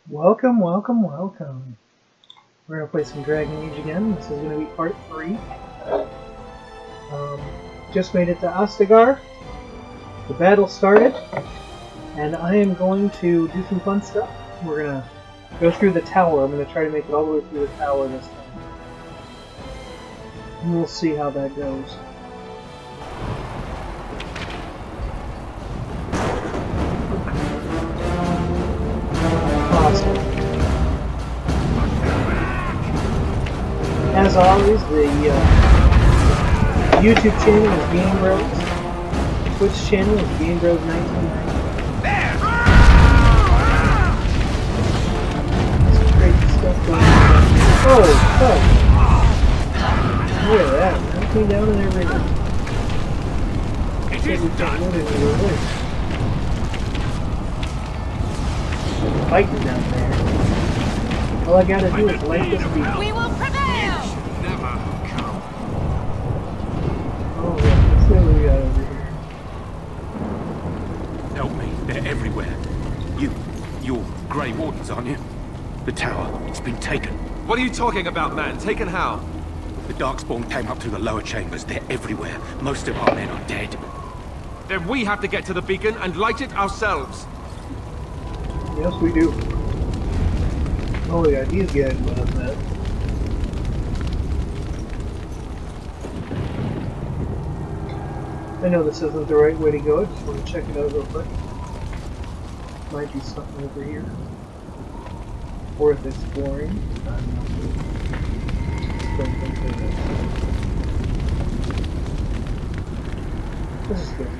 Welcome, welcome, welcome. We're going to play some Dragon Age again. This is going to be part 3. Just made it to Ostagar. The battle started. And I am going to do some fun stuff. We're going to go through the tower. I'm going to try to make it all the way through the tower this time. And we'll see how that goes. As always, the YouTube channel is Game Bros. The Twitch channel is Game Bros 1990. Some great stuff going on. Oh, fuck! Look at that, man. Came down and everything. We can't move anywhere. Fighting down there. All I gotta do is light this beat. We will prevail! Never come. Oh yeah, let's see what we got over here. Help me, they're everywhere. You're Grey Wardens, aren't you? The tower, it's been taken. What are you talking about, man? Taken how? The Darkspawn came up through the lower chambers. They're everywhere. Most of our men are dead. Then we have to get to the beacon and light it ourselves. Yes, we do. Oh yeah, these guys with us, man. I know this isn't the right way to go, I just want to check it out real quick. Might be something over here. Worth exploring. I don't know. Don't think there is. This is good.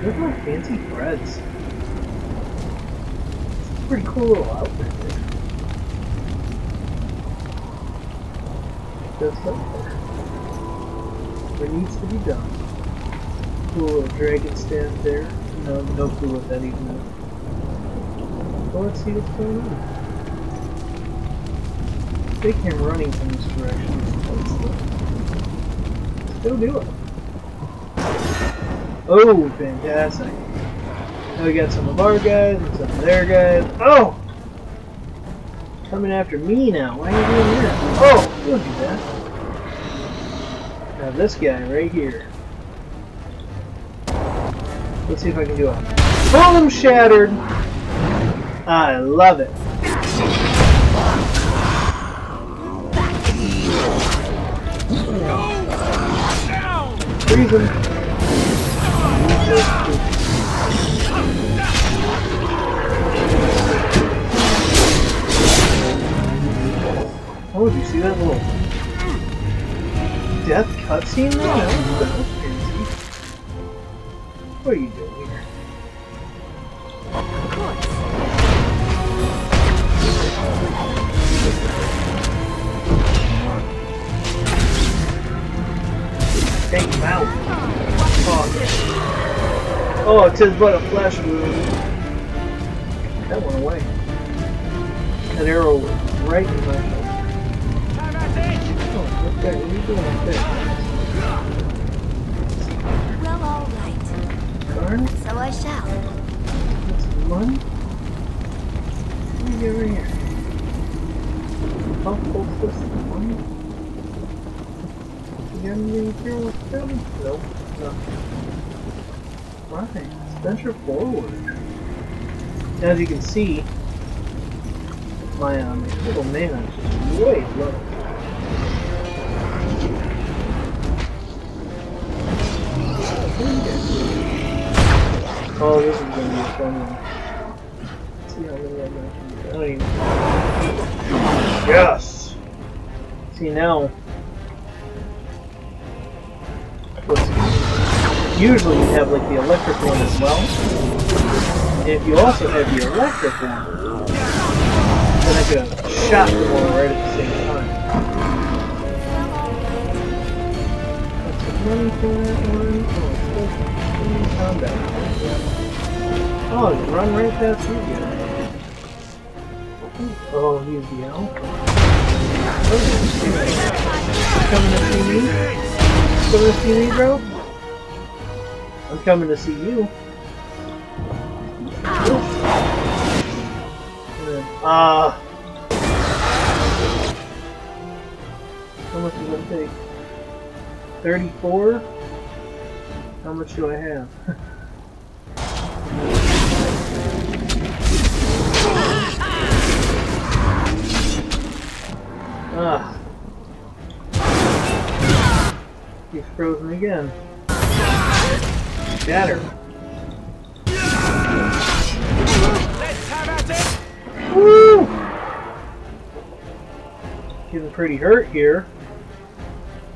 Look at my fancy threads. Pretty cool little outfit there. Does something there. What needs to be done. Cool little dragon stand there. No clue what that even is. Well, let's see what's going on. I think him running from this direction. Let's go do it. Oh, fantastic. Now we got some of our guys and some of their guys. Oh! Coming after me now. Why are you doing that? Oh! Don't do that. Now this guy right here. Let's see if I can do it. Boom! Shattered! I love it. Freeze him. Oh, did you see that little death cutscene there? That was fancy. What are you doing here? Of course. Take him out. Oh, 'tis but a flesh wound. That went away. That arrow was right in my head. Okay, what are you doing up there? Well, all right. Darn. So I shall. That's some money. What do you get right here? How close this money? You got anything here with them? Nope. Nothing. Right. Let's venture forward. As you can see, my little mana is just way low. Oh, this is going to be a fun one. Let's see how many I don't even... Yes! See now... Let's see. Usually you have like the electric one as well. And if you also have the electric one, then I could have shot the one right at the same time. That's money for that one. Oh, it's combat. Oh, just run right past you guys. Oh, he's the alpha. Coming to see me? Coming to see me, bro? I'm coming to see you. Good. How much does it take? 34? How much do I have? He's frozen again. Shatter. Let's have at it! Woo! Getting pretty hurt here.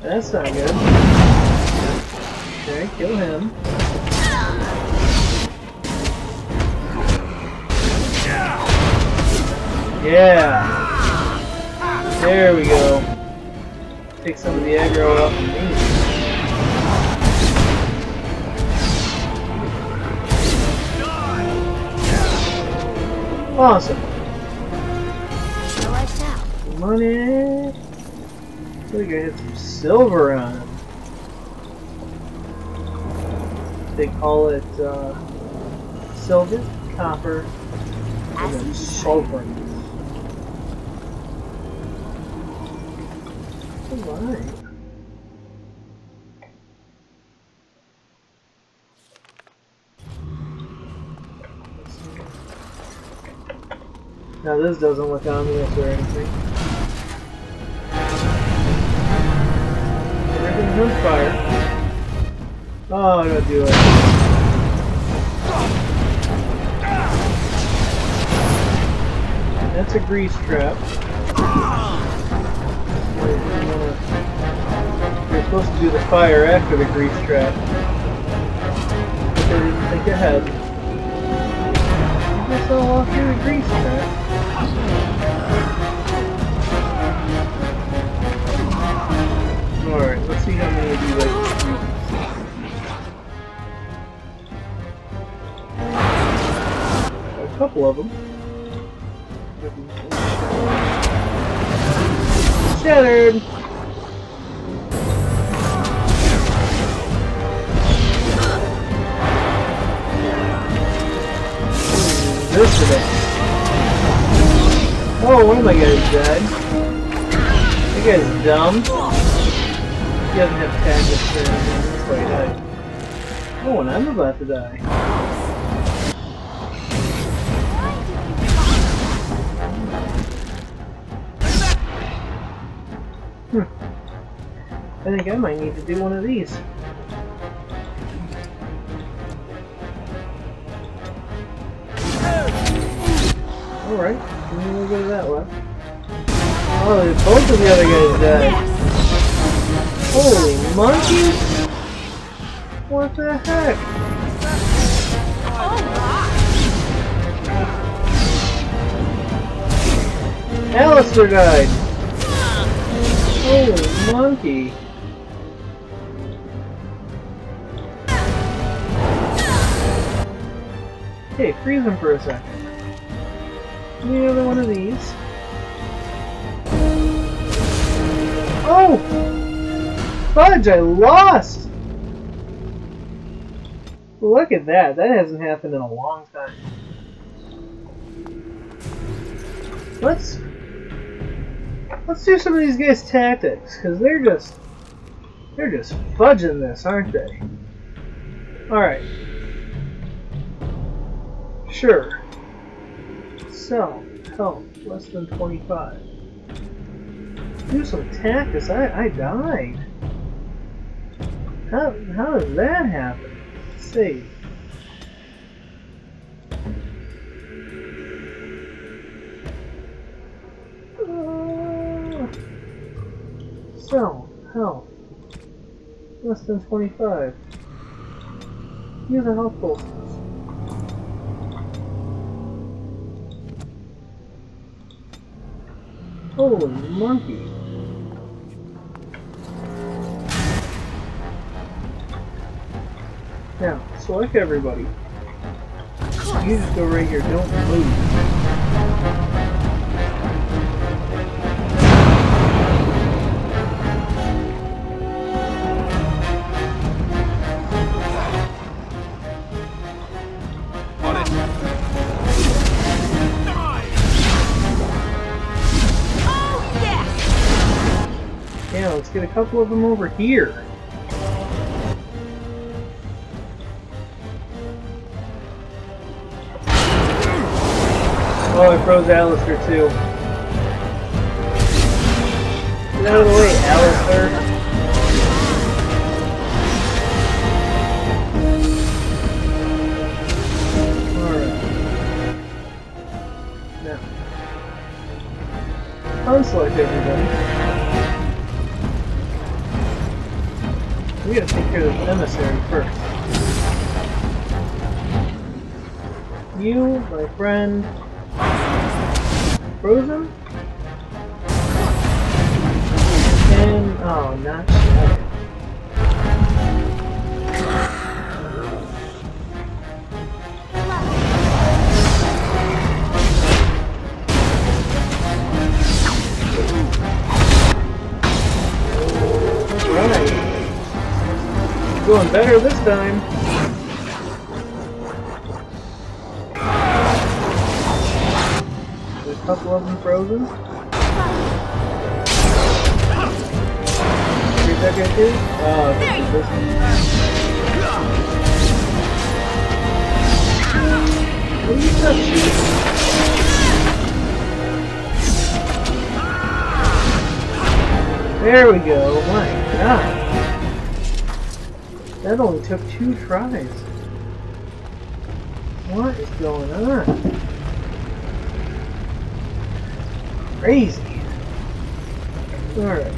That's not good. Okay, kill him. Yeah! There we go. Take some of the aggro off of me. Awesome. Money. I think I had some silver on it. They call it silver, copper, and then sulfur. Alright. Now this doesn't look ominous or anything. Everything's on fire. Oh, I gotta do it. That's a grease trap. You're supposed to do the fire after the grease trap. But I didn't think ahead. I guess I'll walk through the grease trap. Alright, let's see how many of you like a couple of them. Shattered! This today. Oh, one of my guys died. That guy's dumb. He doesn't have tactics or anything. That's why he died. Oh, and I'm about to die. I think I might need to do one of these. Alright, we'll go to that one. Oh, both of the other guys died. Holy monkeys! What the heck? Alistair died! Holy monkey! Okay, freeze him for a second. Give me another one of these. Oh! Fudge, I lost! Look at that. That hasn't happened in a long time. Let's do some of these guys' tactics, because they're just fudging this, aren't they? Alright. Sure. So, health, less than 25. Do some tactics. I died. How does that happen? Let's see. So, health. Less than 25. Use a health post. Holy monkey. Now, select everybody. You just go right here, don't move. get a couple of them over here. Oh, I froze Alistair too. Get out of the way, Alistair. Alright. Now. Unselect everybody. We gotta take care of this emissary first. You, my friend. Frozen? And oh, not shattered. Alright. Doing better this time. There's a couple of them frozen. Where's that guy too? Oh, this is this one. What are you touching? There we go. My God. That only took 2 tries. What is going on? Crazy. Alright.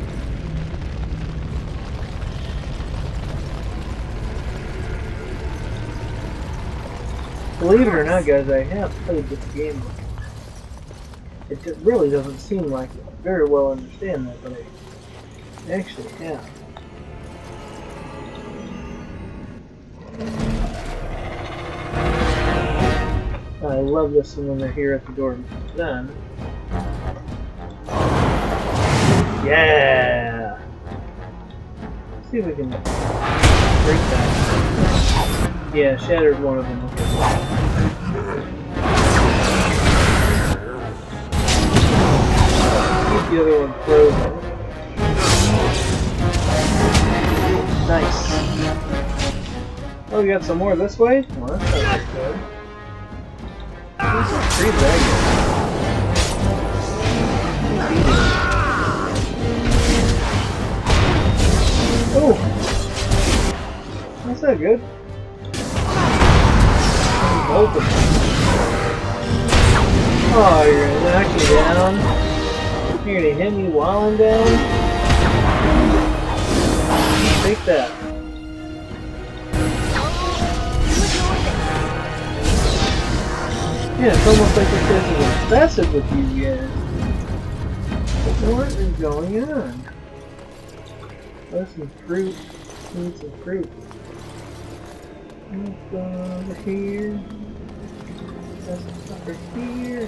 Believe it or not, guys, I have played this game before. It just really doesn't seem like I very well understand that, but I actually have. I love this when they're here at the door. Then, yeah. Let's see if we can break that. Yeah, shattered one of them. Keep the other one frozen. Nice. Oh, we got some more this way? Well, that's not very good. These are pretty ragged. Oh! That's not good. Both of them. Oh, you're gonna knock me down? You're gonna hit me while I'm down? Take that. Yeah, it's almost like this is obsessive with you guys. What is going on? There's some fruit. Need some fruit. Let's go over here. That's over here.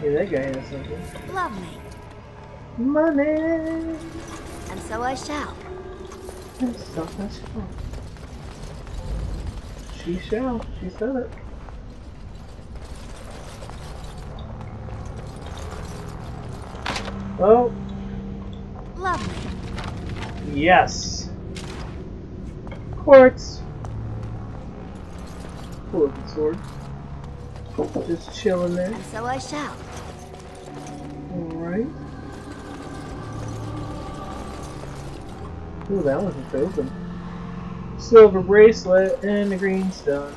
Yeah, that guy has something. Lovely. Money! And so I shall. And so I shall. She shall. She said it. Oh. Lovely. Yes. Quartz. Cool looking sword. Just chilling there. And so I shall. Alright. Ooh, that one's open. Silver bracelet and a green stone.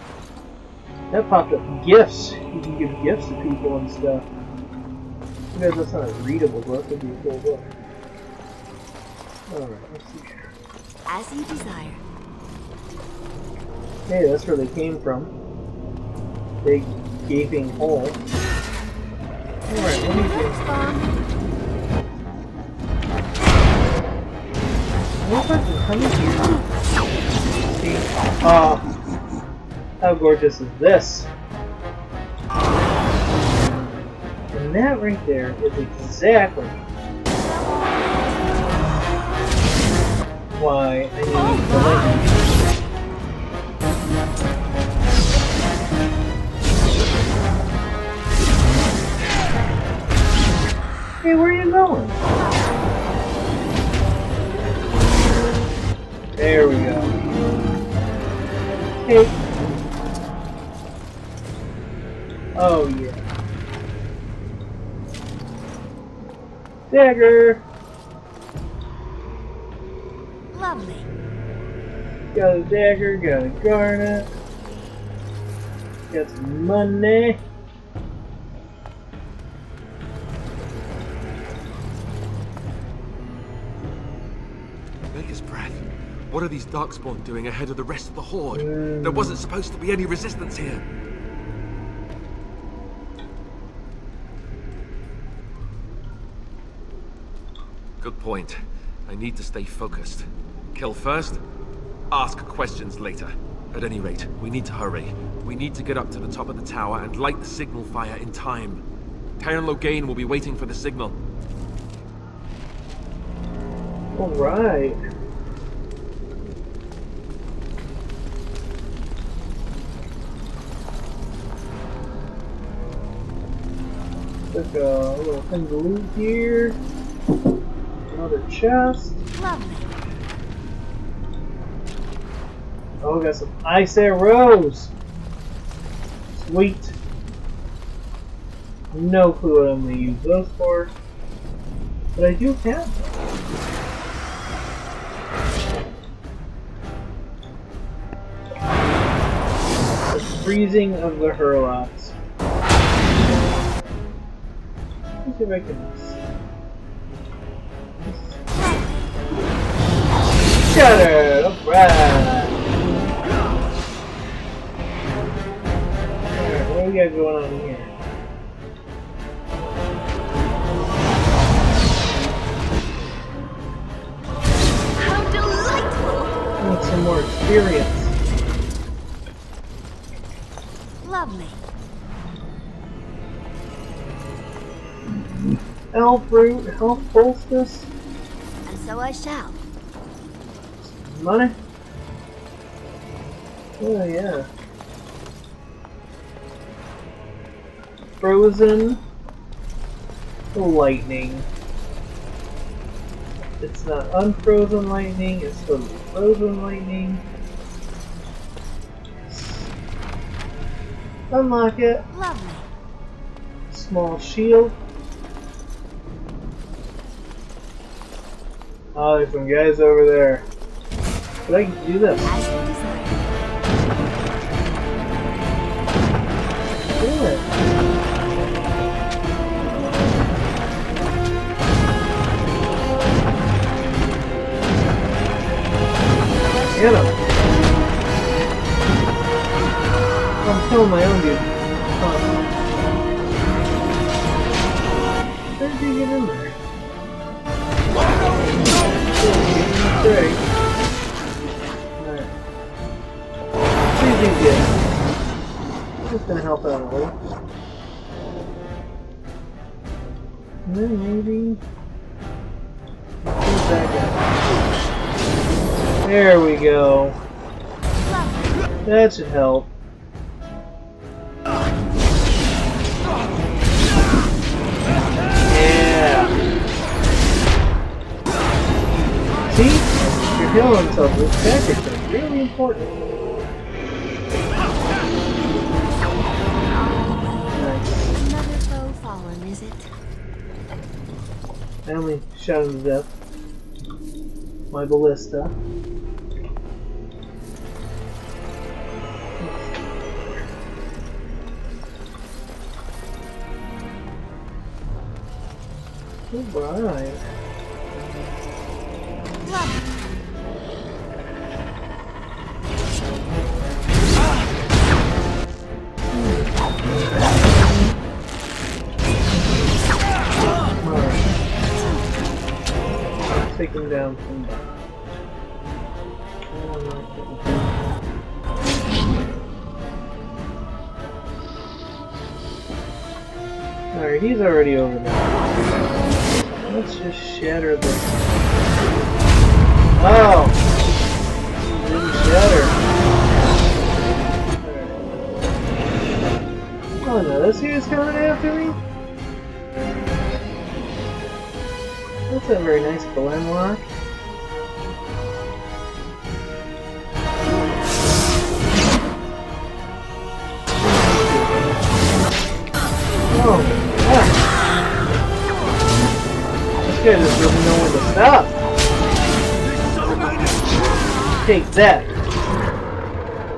That popped up gifts. You can give gifts to people and stuff. Because that's not a readable book, it'd be a cool book. Alright, let's see here. As you desire. Hey, that's where they came from. Big gaping hole. Alright, what do you think? What about the coming here? See? Oh, how gorgeous is this? And that right there is exactly why I need the lightning. Hey, where are you going? Hey. Oh yeah. Dagger. Lovely. Got a dagger, got a garnet. Got some money. Maker's breath. What are these Darkspawn doing ahead of the rest of the Horde? There wasn't supposed to be any resistance here. Good point. I need to stay focused. Kill first, ask questions later. At any rate, we need to hurry. We need to get up to the top of the tower and light the signal fire in time. Teyrn Loghain will be waiting for the signal. Alright. Took a little thing to loot here. Another chest. Lovely. Oh, got some ice arrows. Sweet. No clue what I'm going to use those for. But I do have them. The freezing of the Hurlots. Let's see if I can... Shattered! Alright! Alright, what do we got going on here? How delightful! I need some more experience. Lovely. Elf root, health poultice, And so I shall. money. Oh yeah. Frozen lightning. It's not unfrozen lightning, it's totally frozen lightning. Unlock it. Lovely. Small shield. Oh, there's some guys over there. But I can do this. As you desire. Do it. Get him. I'm killing my own dude. How did you get in there? Alright. Freezing gift. Just gonna help out a little. And then maybe... Where's that guy? There we go. That should help. Yeah. See? You're healing yourself. This tactic is really important. Nice. Another foe fallen, is it? I only shot him to death. My ballista. Alright. Take him down from back. Alright, he's already over there. Let's just shatter this. Oh! Didn't shatter. Alright. Oh no, this guy's coming after me? That's a very nice Glenlock. guy doesn't really know when to stop. Take that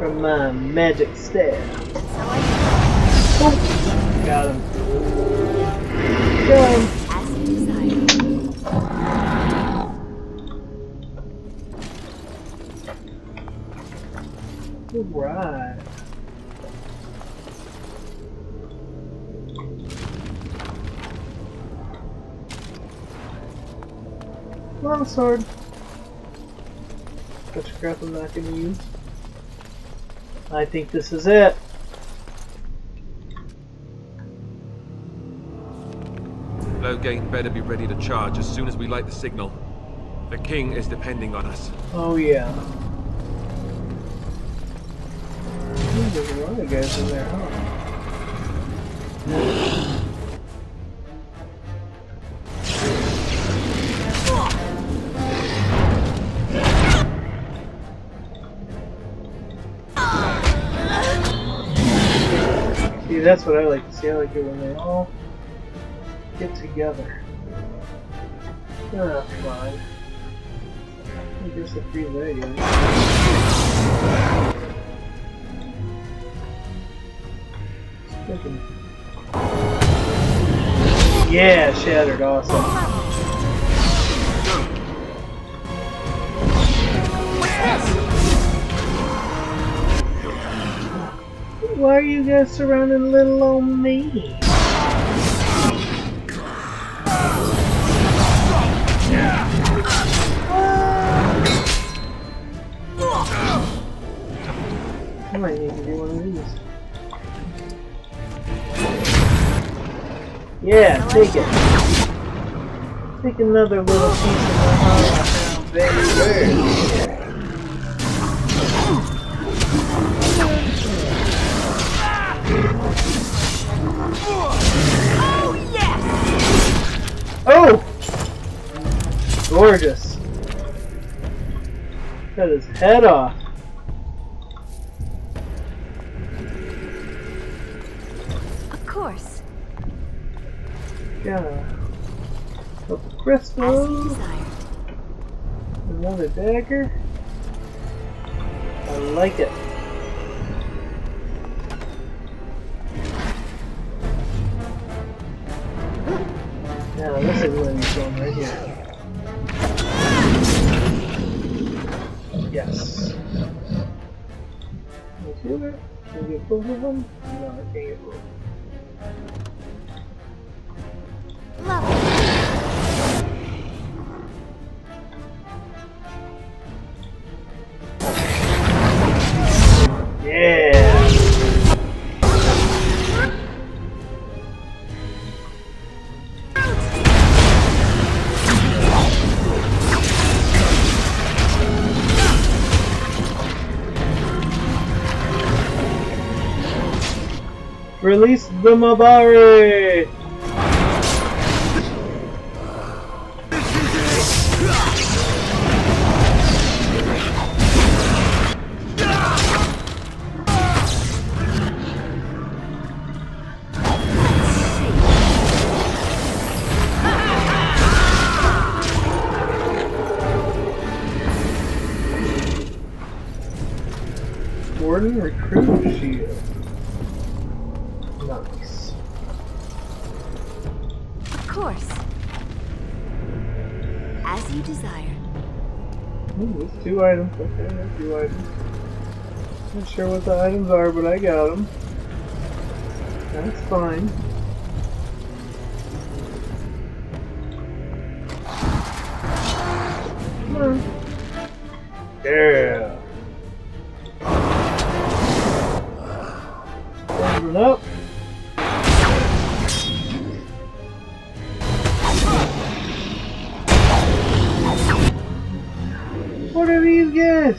from my magic staff. Oh, got him. Got him. As you desire. Alright. Longsword. Such crap I'm not gonna use. I think this is it. Loghain better be ready to charge as soon as we light the signal. The king is depending on us. Oh yeah. There's a lot of guys in there, huh? See, that's what I like to see. I like it when they all get together. Ah, fine. I guess I freeze that again. Yeah, shattered, awesome. Why are you guys surrounding little old me? I might need to do one of these. Yeah, take it. Take another little piece of my heart now, baby. Oh, yes! Oh! Gorgeous. Cut his head off. Of course. Got a couple As you crystals. desired. Another dagger. I like it. Now this is where we're going right here. Yes. Let's do it. Can we get both of them? No, I can't get both. Lovely. Yeah! Release the Mabari! Warden Recruit Shield. Nice. Of course. As you desire. Ooh, there's 2 items. Okay, there's 2 items. Not sure what the items are, but I got them. That's fine. Come on. Yeah. Open up. What are these guys?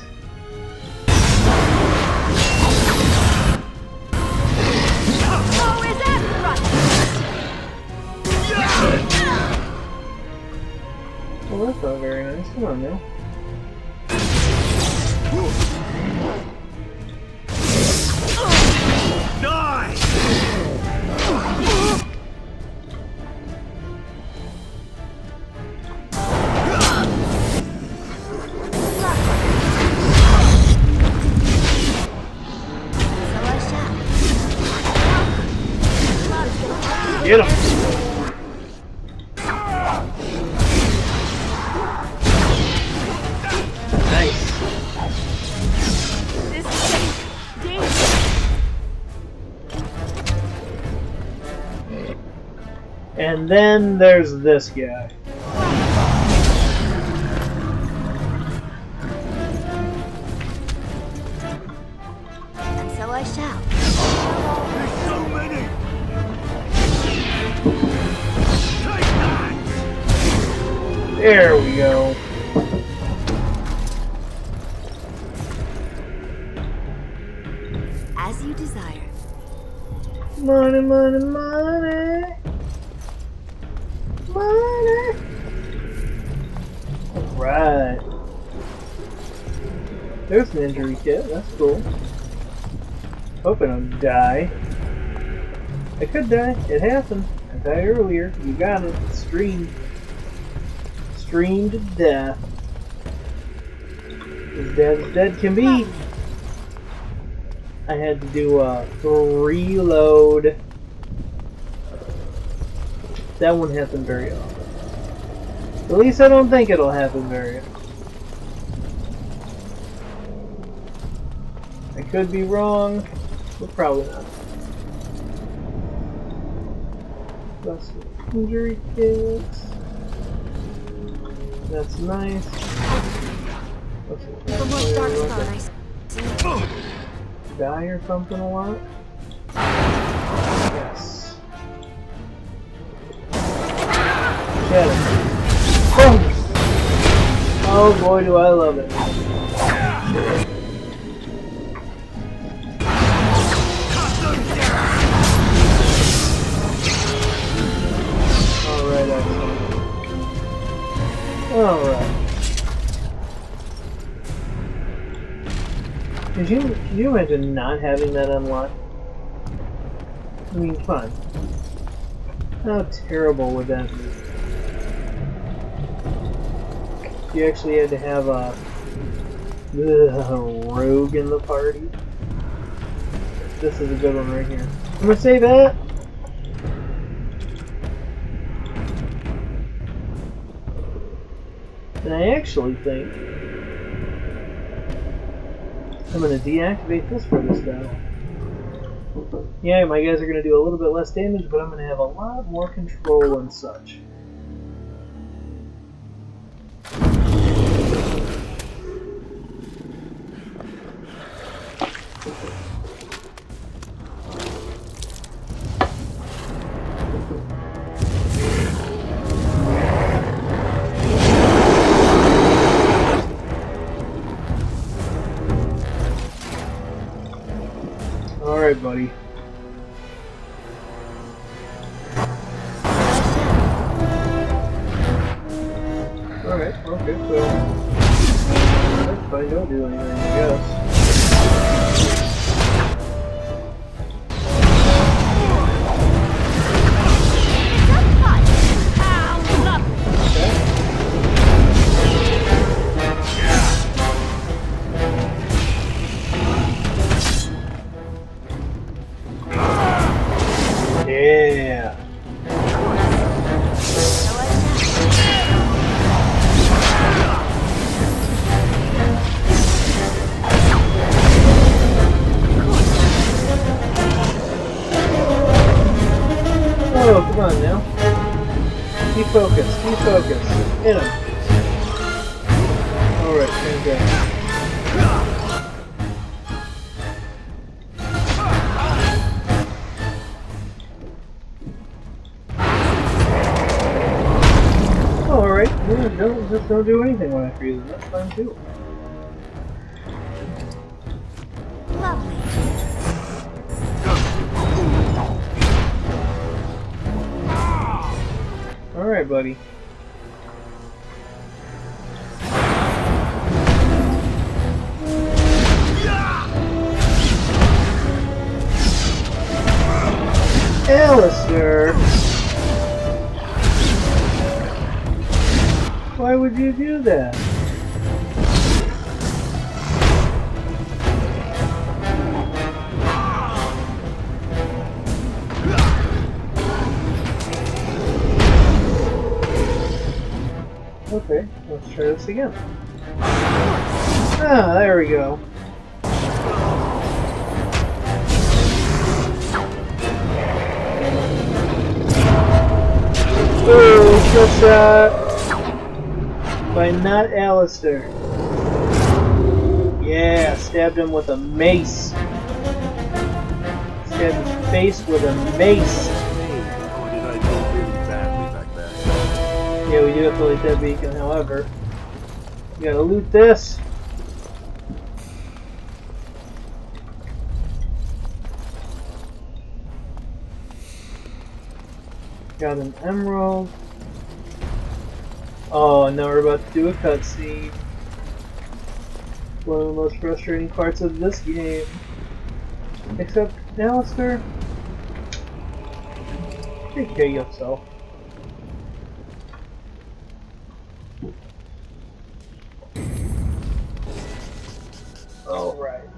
Oh, is that right? Well, that's not very nice. Come on now. Get him! Nice. This is dangerous. And then there's this guy. And so I shall. There we go. As you desire. Money, money, money. Money. Alright. There's an injury kit. That's cool. Hoping I don't die. I could die. It happened. I died earlier. You got it. Streamed. Streamed to death. As dead as dead can be. I had to do a reload. That won't happen very often. At least I don't think it'll happen very often. I could be wrong, but probably not. Plus injury kits. That's nice. For more Darkspawn, I see. Die or something a lot? Yes. Get him. Boom! Oh boy, do I love it. Alright, excellent. Alright. Can you imagine not having that unlocked? I mean, come on. How terrible would that be? You actually had to have a rogue in the party. This is a good one right here. I'm gonna say that. And I actually think I'm going to deactivate this for this battle. Yeah, my guys are going to do a little bit less damage, but I'm going to have a lot more control and such. Alright, buddy. Alright, okay, so that's fine, don't do anything, I guess. Yeah. Oh, come on now. Keep focused, keep focused. Hit him. Alright, fantastic. Alright, yeah, just don't do anything when I freeze them. That's fine too. Lovely. Alright, buddy. Alistair! Why would you do that? Try this again. Ah, there we go. Ooh, kill shot by not Alistair. Yeah, stabbed him with a mace. Stabbed his face with a mace. Oh, did I do really badly back there? Yeah, we do have to light that beacon, however. We gotta loot this. Got an emerald. Oh, now we're about to do a cutscene. One of the most frustrating parts of this game. Except, Alistair, take care of yourself. Alright.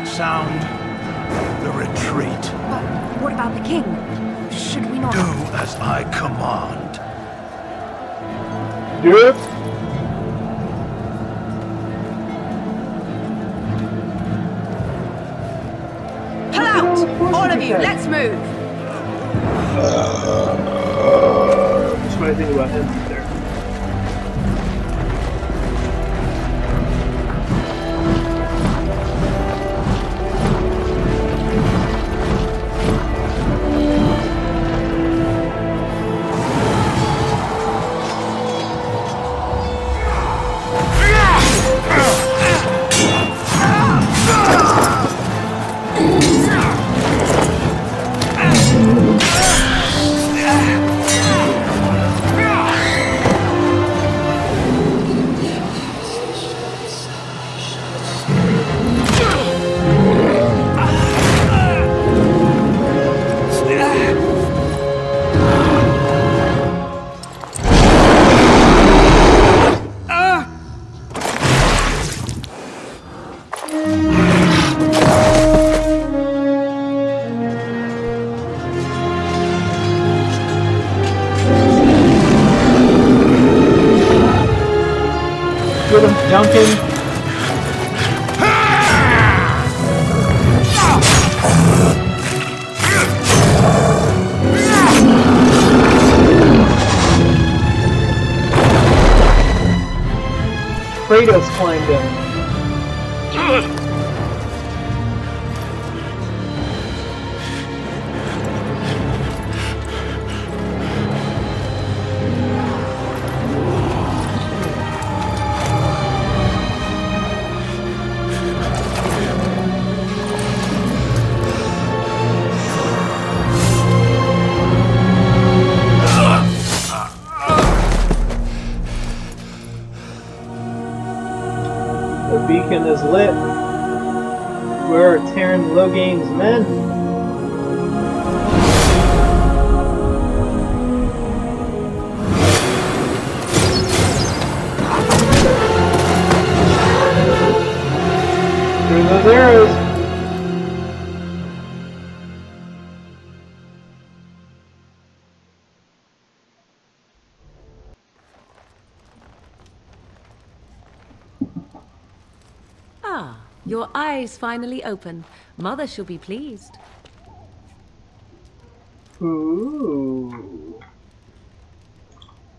Sound the retreat. But what about the king? Should we not... Do as I command. Yep. Pull out! All of you, let's move! That's what I think about him there. Get him, Duncan! Kratos climbed him. The beacon is lit. Where are Terran Logain's men? Through those arrows. Ah, your eyes finally open. Mother shall be pleased. Ooh.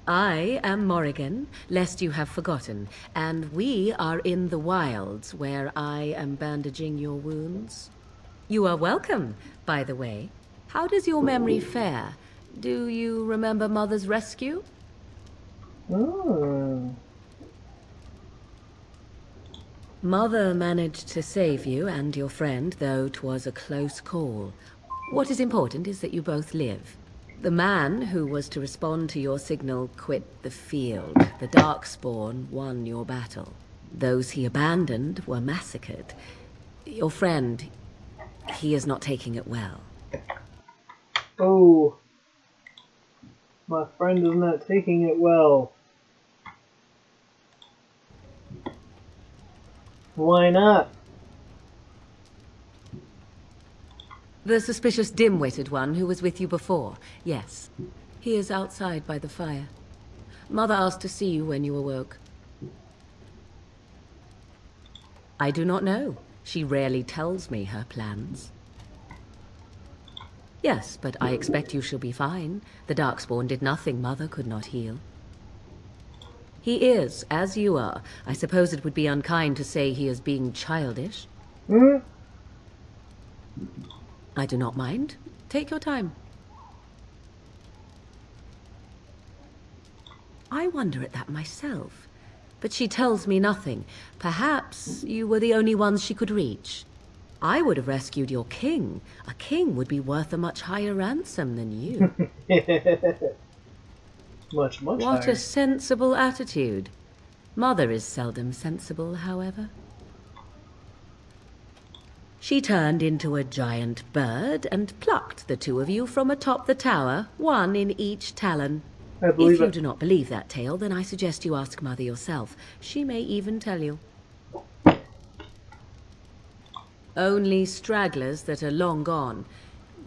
I am Morrigan, lest you have forgotten, and we are in the wilds where I am bandaging your wounds. You are welcome, by the way. How does your memory fare? Do you remember Mother's rescue? Oh. Mother managed to save you and your friend, though 'twas a close call. What is important is that you both live. The man who was to respond to your signal quit the field. The Darkspawn won your battle. Those he abandoned were massacred. Your friend, he is not taking it well. Oh. My friend is not taking it well. Why not? The suspicious dim-witted one who was with you before, yes. He is outside by the fire. Mother asked to see you when you awoke. I do not know. She rarely tells me her plans. Yes, but I expect you shall be fine. The Darkspawn did nothing Mother could not heal. He is, as you are. I suppose it would be unkind to say he is being childish. I do not mind. Take your time. I wonder at that myself. But she tells me nothing. Perhaps you were the only ones she could reach. I would have rescued your king. A king would be worth a much higher ransom than you. much What higher. a sensible attitude. Mother is seldom sensible, however. She turned into a giant bird and plucked the two of you from atop the tower, one in each talon. I believe If you it. do not believe that tale, then I suggest you ask Mother yourself. She may even tell you. Only stragglers that are long gone.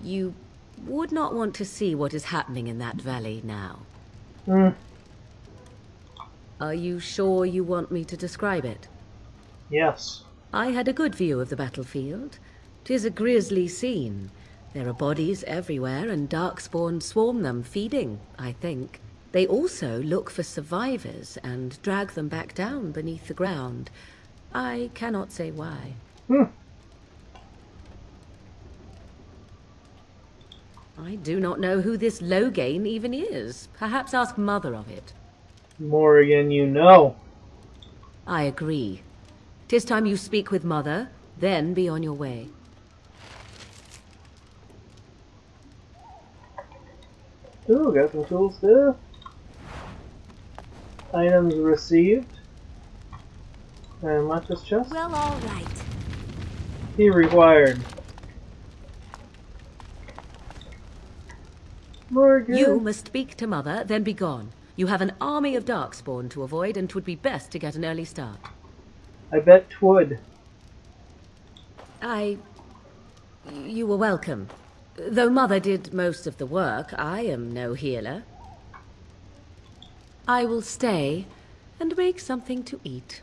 You would not want to see what is happening in that valley now. Are you sure you want me to describe it? Yes. I had a good view of the battlefield. 'Tis a grisly scene. There are bodies everywhere, and Darkspawn swarm them, feeding, I think. They also look for survivors and drag them back down beneath the ground. I cannot say why. I do not know who this Loghain even is. Perhaps ask Mother of it. Morrigan, you know. I agree. 'Tis time you speak with Mother, then be on your way. Ooh, got some cool stuff. Items received. And Match's chest. Well, all right. Key required. Morgan. You must speak to Mother, then be gone. You have an army of Darkspawn to avoid, and 'twould be best to get an early start. I bet 'twould. You were welcome. Though Mother did most of the work, I am no healer. I will stay and make something to eat.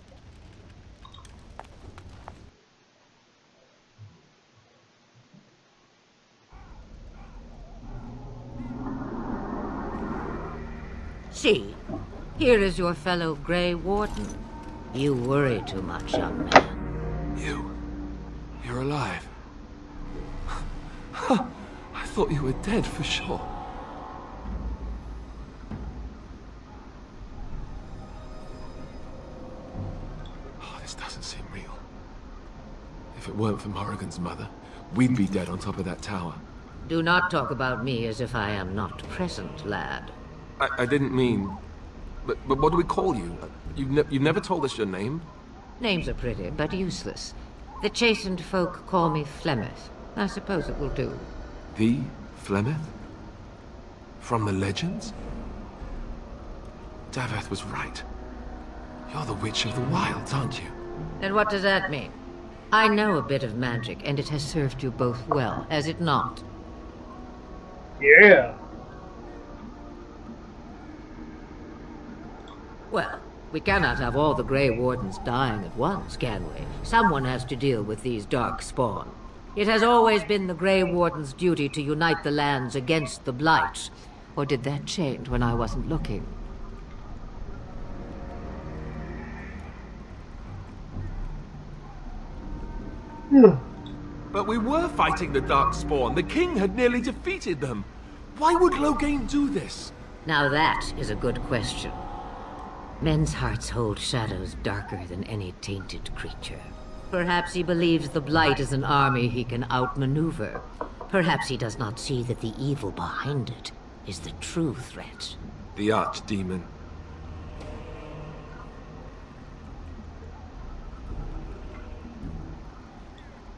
See, here is your fellow Grey Warden. You worry too much, young man. You're alive. I thought you were dead for sure. Oh, this doesn't seem real. If it weren't for Morrigan's mother, we'd be dead on top of that tower. Do not talk about me as if I am not present, lad. I didn't mean... But what do we call you? You've never told us your name? Names are pretty, but useless. The chastened folk call me Flemeth. I suppose it will do. The Flemeth? From the legends? Daveth was right. You're the Witch of the Wilds, aren't you? And what does that mean? I know a bit of magic, and it has served you both well, has it not? Yeah. Well, we cannot have all the Grey Wardens dying at once, can we? Someone has to deal with these Darkspawn. It has always been the Grey Warden's duty to unite the lands against the Blight. Or did that change when I wasn't looking? But we were fighting the Darkspawn. The king had nearly defeated them. Why would Loghain do this? Now that is a good question. Men's hearts hold shadows darker than any tainted creature. Perhaps he believes the Blight is an army he can outmaneuver. Perhaps he does not see that the evil behind it is the true threat. The Archdemon.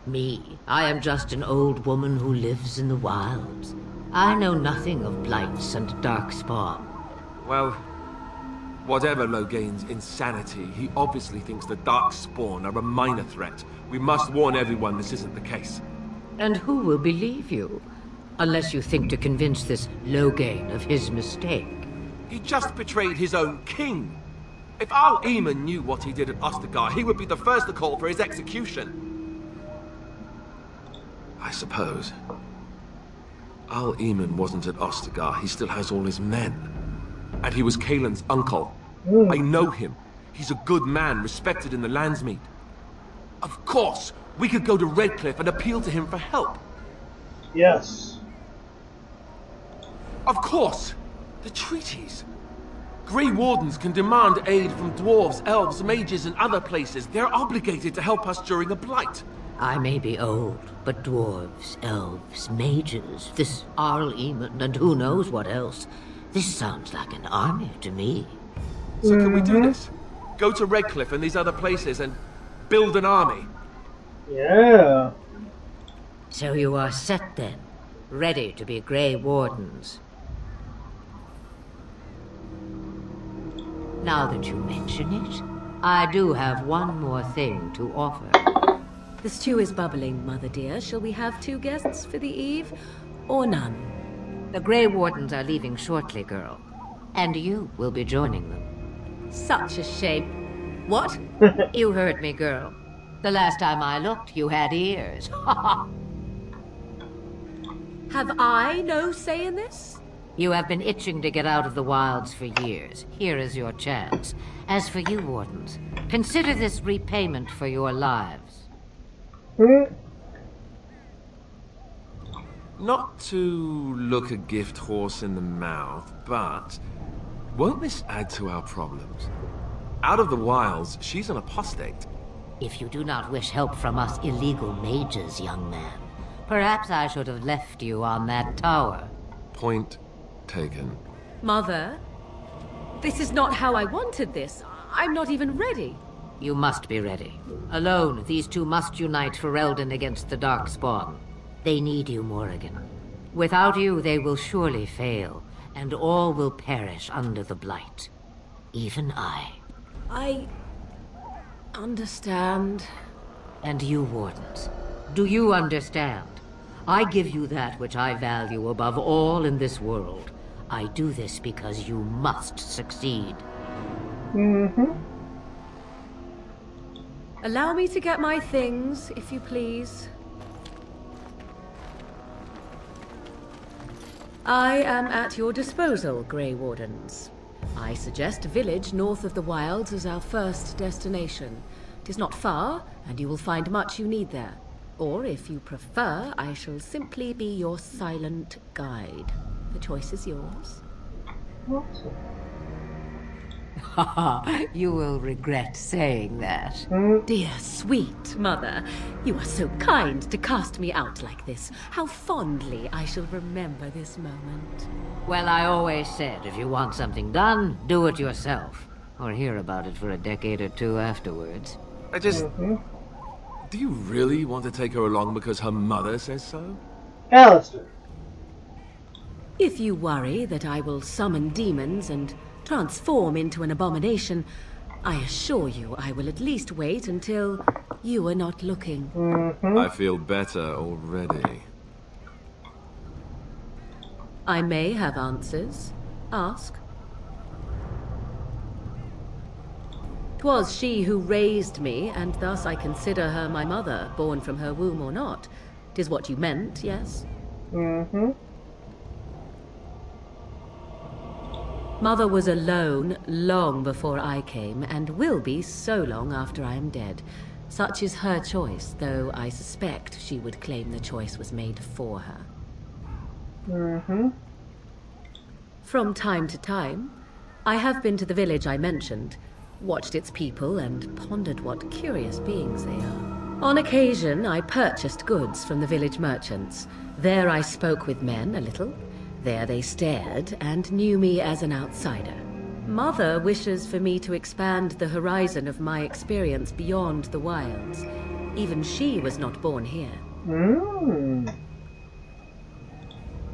Me, I am just an old woman who lives in the wilds. I know nothing of Blights and Darkspawn. Well, whatever Loghain's insanity, he obviously thinks the Darkspawn are a minor threat. We must warn everyone this isn't the case. And who will believe you? Unless you think to convince this Loghain of his mistake. He just betrayed his own king. If Al Eamon knew what he did at Ostagar, he would be the first to call for his execution. I suppose. Al Eamon wasn't at Ostagar. He still has all his men. And he was Kaelin's uncle. I know him. He's a good man, respected in the Landsmeet. Of course, we could go to Redcliffe and appeal to him for help. Yes. Of course! The treaties. Grey Wardens can demand aid from dwarves, elves, mages, and other places. They're obligated to help us during a blight. I may be old, but dwarves, elves, mages, this Arl Eamon, and who knows what else. This sounds like an army to me. So can we do this? Go to Redcliffe and these other places and build an army? Yeah. So you are set then, ready to be Grey Wardens. Now that you mention it, I do have one more thing to offer. The stew is bubbling, Mother dear. Shall we have 2 guests for the eve, or none? The Grey Wardens are leaving shortly, girl. And you will be joining them. Such a shame. What? You heard me, girl. The last time I looked, you had ears. Have I no say in this? You have been itching to get out of the wilds for years. Here is your chance. As for you, Wardens, consider this repayment for your lives. Not to look a gift horse in the mouth, but won't this add to our problems? Out of the wilds, she's an apostate. If you do not wish help from us illegal mages, young man, perhaps I should have left you on that tower. Point taken. Mother, this is not how I wanted this. I'm not even ready. You must be ready. Alone, these 2 must unite for Eldon against the Darkspawn. They need you, Morrigan. Without you, they will surely fail, and all will perish under the Blight. Even I. I understand. And you, Wardens, do you understand? I give you that which I value above all in this world. I do this because you must succeed. Allow me to get my things, if you please. I am at your disposal, Grey Wardens. I suggest a village north of the wilds as our first destination. It is not far, and you will find much you need there. Or, if you prefer, I shall simply be your silent guide. The choice is yours. You will regret saying that. Dear, sweet mother, you are so kind to cast me out like this. How fondly I shall remember this moment. Well, I always said, if you want something done, do it yourself. Or hear about it for a decade or 2 afterwards. I just... Do you really want to take her along because her mother says so? Alistair. If you worry that I will summon demons and transform into an abomination, I assure you I will at least wait until you are not looking. I feel better already. I may have answers. Ask. 'Twas she who raised me, and thus I consider her my mother, born from her womb or not. 'Tis what you meant, yes? Mother was alone long before I came, and will be so long after I am dead. Such is her choice, though I suspect she would claim the choice was made for her. From time to time, I have been to the village I mentioned, watched its people, and pondered what curious beings they are. On occasion, I purchased goods from the village merchants. There I spoke with men a little. There they stared and knew me as an outsider. Mother wishes for me to expand the horizon of my experience beyond the wilds. Even she was not born here.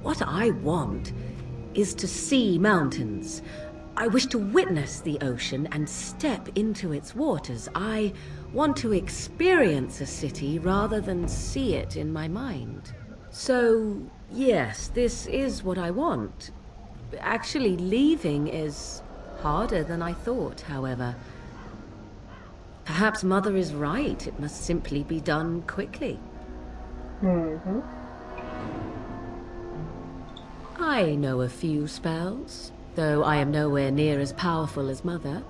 What I want is to see mountains, I wish to witness the ocean and step into its waters. I want to experience a city rather than see it in my mind. So, yes, this is what I want. Actually, leaving is harder than I thought, however. Perhaps Mother is right. It must simply be done quickly. I know a few spells, though I am nowhere near as powerful as Mother.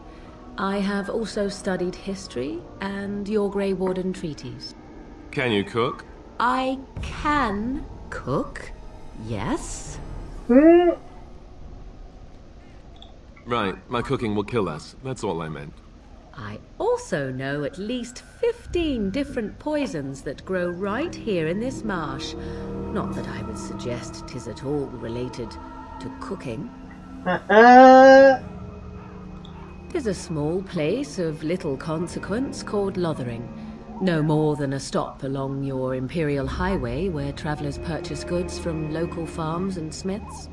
I have also studied history and your Grey Warden treaties. Can you cook? I can cook, yes. Right, my cooking will kill us. That's all I meant. I also know at least 15 different poisons that grow right here in this marsh. Not that I would suggest 'tis at all related to cooking. 'Tis a small place of little consequence called Lothering. No more than a stop along your Imperial Highway where travelers purchase goods from local farms and smiths.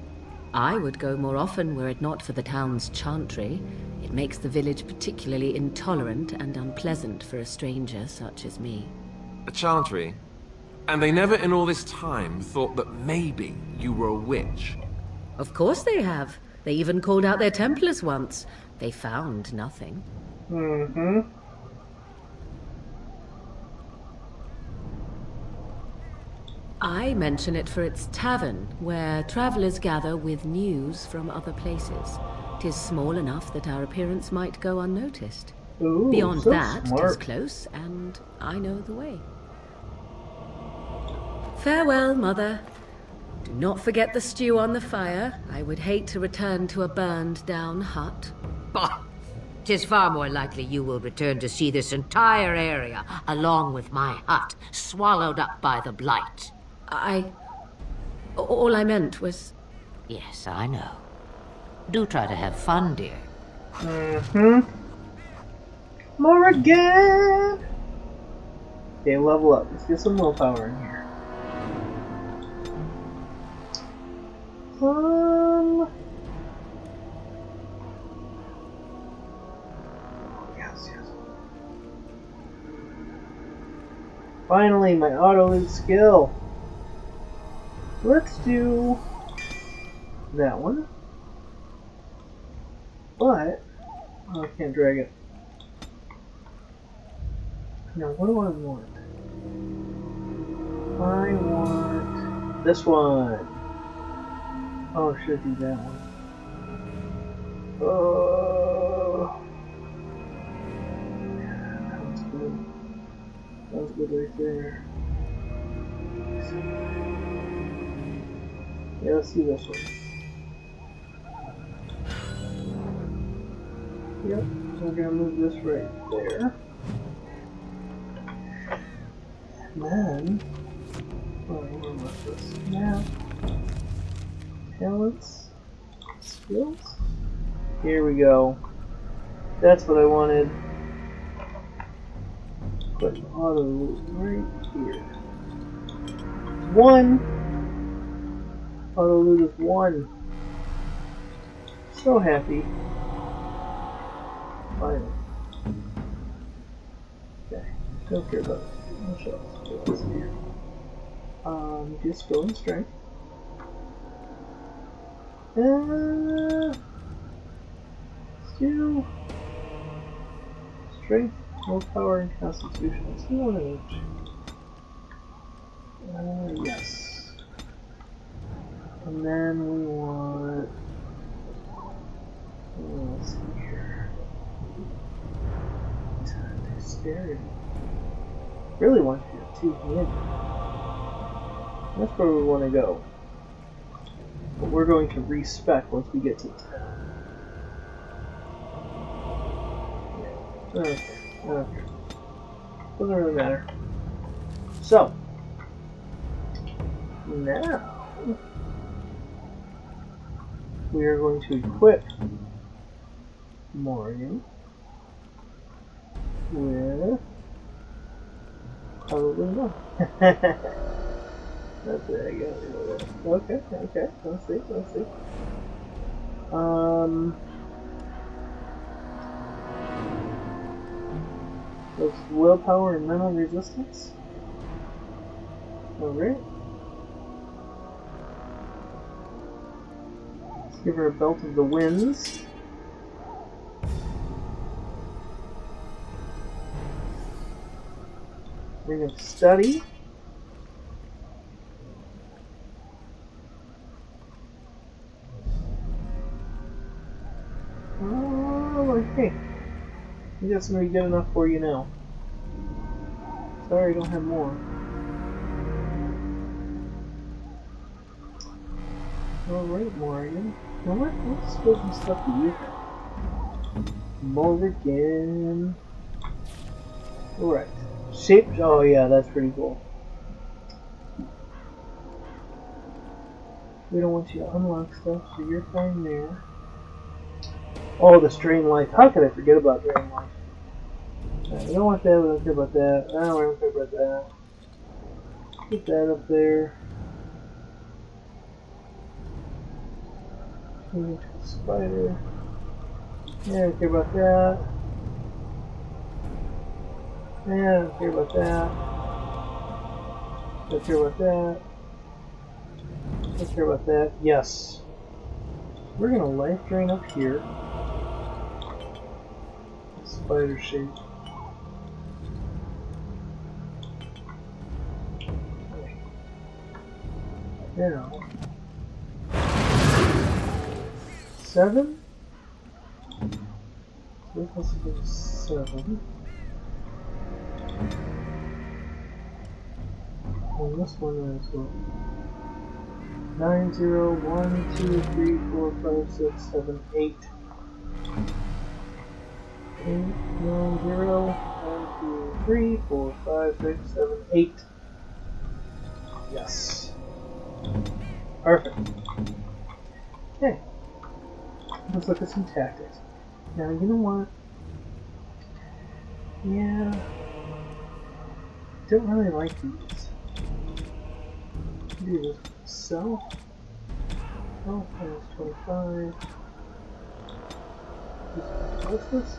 I would go more often were it not for the town's chantry. It makes the village particularly intolerant and unpleasant for a stranger such as me. A chantry? And they never in all this time thought that maybe you were a witch? Of course they have. They even called out their Templars once. They found nothing. I mention it for its tavern, where travelers gather with news from other places. 'Tis small enough that our appearance might go unnoticed. Ooh, Beyond so that, 'tis smart. close, and I know the way. Farewell, Mother. Do not forget the stew on the fire. I would hate to return to a burned-down hut. Bah! 'Tis far more likely you will return to see this entire area, along with my hut, swallowed up by the Blight. All I meant was... Yes, I know. Do try to have fun, dear. Morrigan! Okay, level up. Let's get some willpower in here. Yes. Finally, my auto-loot skill. Let's do that one. But oh, I can't drag it. Now, what do I want? I want this one. Oh, I should do that one. Oh, yeah, that was good. That was good right there. Yeah, let's do this one. Yep, so we're gonna move this right there. And then, where was this? Now, talents, skills. Here we go. That's what I wanted. Put auto right here. 1. Auto loot is 1. So happy. Finally. Okay. Don't care about much else. What else here? Just skill and strength. Let's do strength, willpower, and constitution. Let's do one of each. Yes. And then we want. Let's see here. Dexterity. Really want you to two-handed. That's where we want to go. But we're going to respec once we get to 10. Okay. Doesn't really matter. So, now we are going to equip Morrigan with probably not. That's it, I got it. Okay. Let's see. With willpower and mental resistance? Alright. Let's give her a Belt of the Winds. Ring of Study. Oh, okay. I guess maybe good enough for you now. Sorry, I don't have more. Alright, Morgan. You know what? Let's give some stuff to you. Morgan. Alright. Shape. Oh, yeah, that's pretty cool. We don't want you to unlock stuff, so you're fine there. Oh, the Strain Life. How could I forget about Strain Life? We don't want that, we don't care about that. We don't care about that. Put that up there. Change to Spider. Yeah, I don't care about that. Yeah, I don't care about that. Don't care about that. Don't care about that. Yes. We're gonna life drain up here. Spider shape. Now, 7. So this is 7. And this one is what? 9, 0, 1, 2, 3, 4, 5, 6, 7, 8. 8, 9, 0, 1, 2, 3, 4, 5, 6, 7, 8. Yes. Perfect. Okay. Let's look at some tactics. Now, you know what? Yeah. Don't really like these. Do this. Self. Self minus 25. What's this?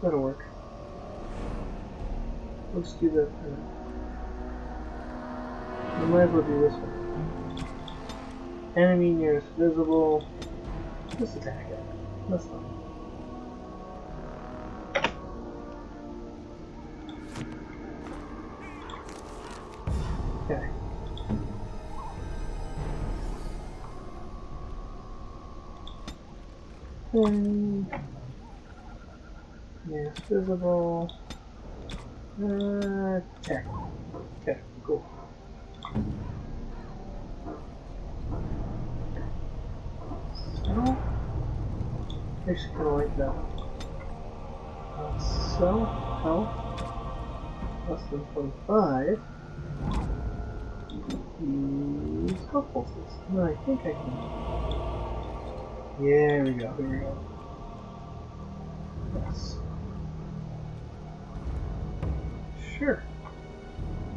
That'll work. Let's do that for now. We might as well do this one. Enemy nearest visible. Just attack it. That's fine. Okay. Nearest visible. Attack. Okay, cool. So, I actually kind of like that. So, health less than 25. Use health pulses. No, I think I can. Yeah, here we go. Here we go. Yes. Sure.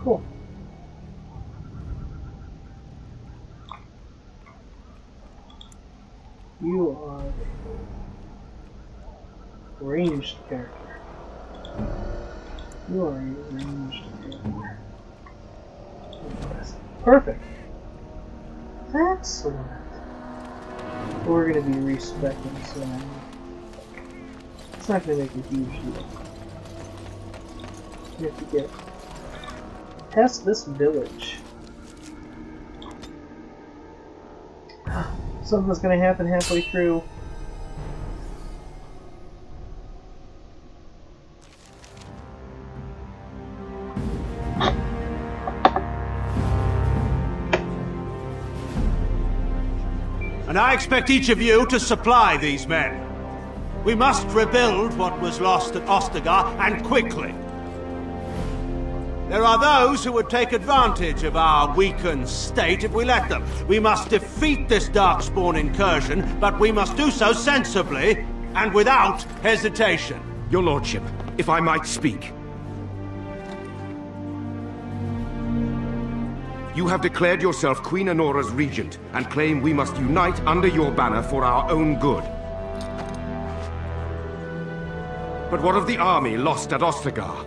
Cool. You are a ranged character. You are a ranged character. Perfect. Excellent. We're going to be respecting, so it's not going to make a huge deal. You have to get past this village. Something's going to happen halfway through. And I expect each of you to supply these men. We must rebuild what was lost at Ostagar, and quickly. There are those who would take advantage of our weakened state if we let them. We must defeat this Darkspawn incursion, but we must do so sensibly and without hesitation. Your Lordship, if I might speak. You have declared yourself Queen Anora's regent, and claim we must unite under your banner for our own good. But what of the army lost at Ostagar?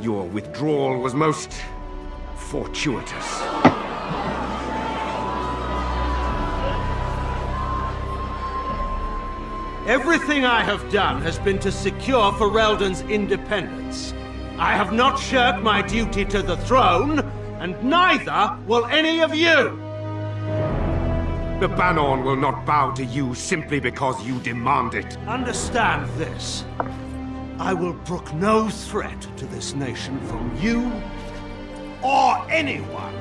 Your withdrawal was most fortuitous. Everything I have done has been to secure Ferelden's independence. I have not shirked my duty to the throne, and neither will any of you! The Bannorn will not bow to you simply because you demand it. Understand this. I will brook no threat to this nation from you or anyone.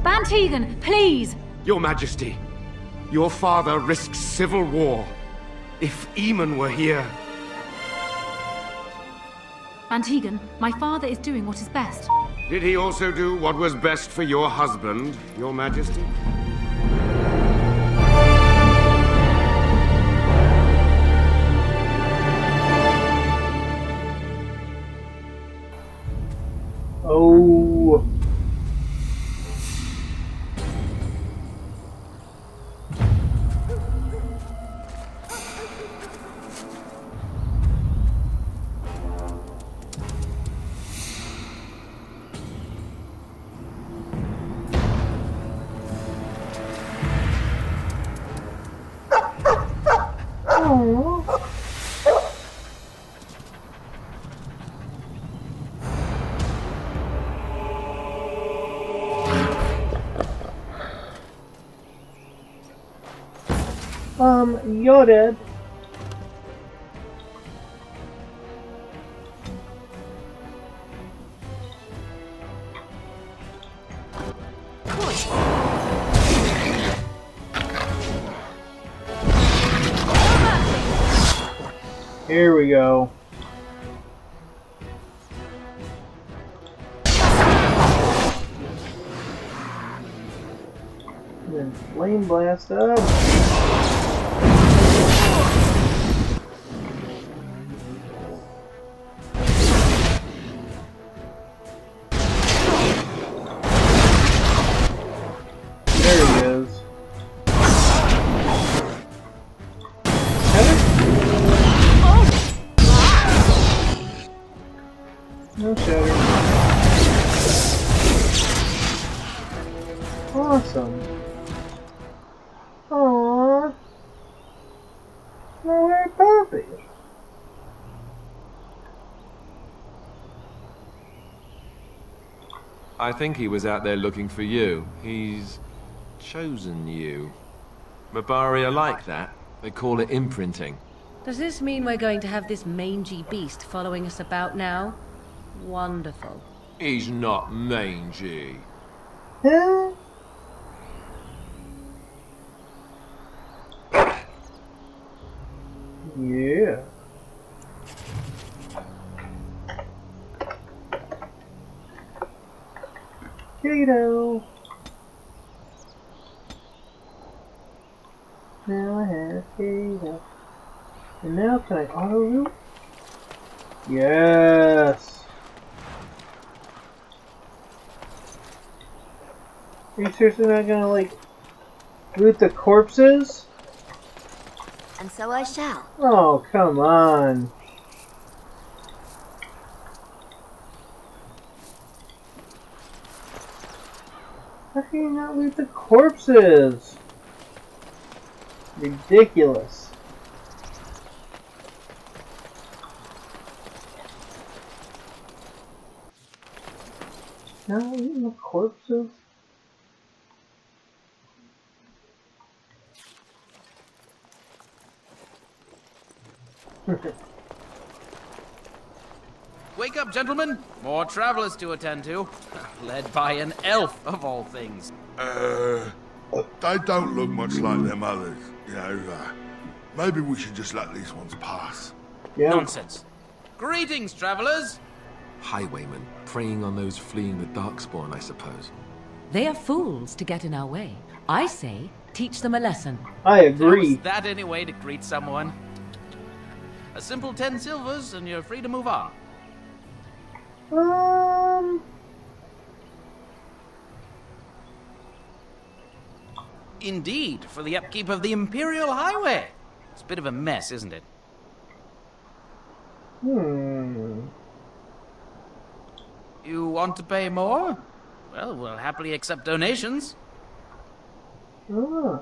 Bann Teagan, please! Your Majesty, your father risks civil war. If Eamon were here... Bann Teagan, my father is doing what is best. Did he also do what was best for your husband, your Majesty? Oh. You're dead. Here we go. And then flame blast up. No shatter. Awesome. Aww. No way, perfect. I think he was out there looking for you. He's chosen you. Mabari are like that. They call it imprinting. Does this mean we're going to have this mangy beast following us about now? Wonderful. He's not mangy. Huh? Yeah. Kato. Now I have Kato. And now can I auto root? Yes. Are you seriously not gonna, like, loot the corpses? And so I shall. Oh, come on. How can you not loot the corpses? Ridiculous. Not looting the corpses? Wake up, gentlemen! More travelers to attend to. Led by an elf, of all things. They don't look much like them others, you know. Maybe we should just let these ones pass. Yeah. Nonsense. Greetings, travelers! Highwaymen, preying on those fleeing the Darkspawn, I suppose. They are fools to get in our way. I say, teach them a lesson. I agree. How's that any way to greet someone? A simple 10 silvers and you're free to move on. Indeed, for the upkeep of the Imperial Highway. It's a bit of a mess, isn't it? You want to pay more? Well, we'll happily accept donations. Ah.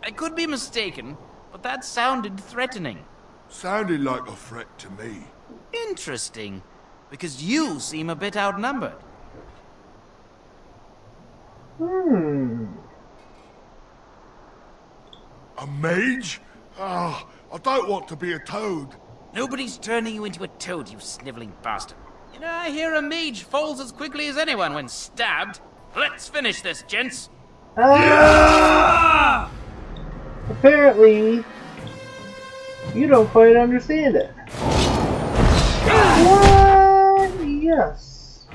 I could be mistaken, but that sounded threatening. Sounded like a threat to me. Interesting, because you seem a bit outnumbered. A mage? Ah, I don't want to be a toad. Nobody's turning you into a toad, you sniveling bastard. You know, I hear a mage falls as quickly as anyone when stabbed. Let's finish this, gents. Yeah! Apparently, you don't quite understand it. What? Yes.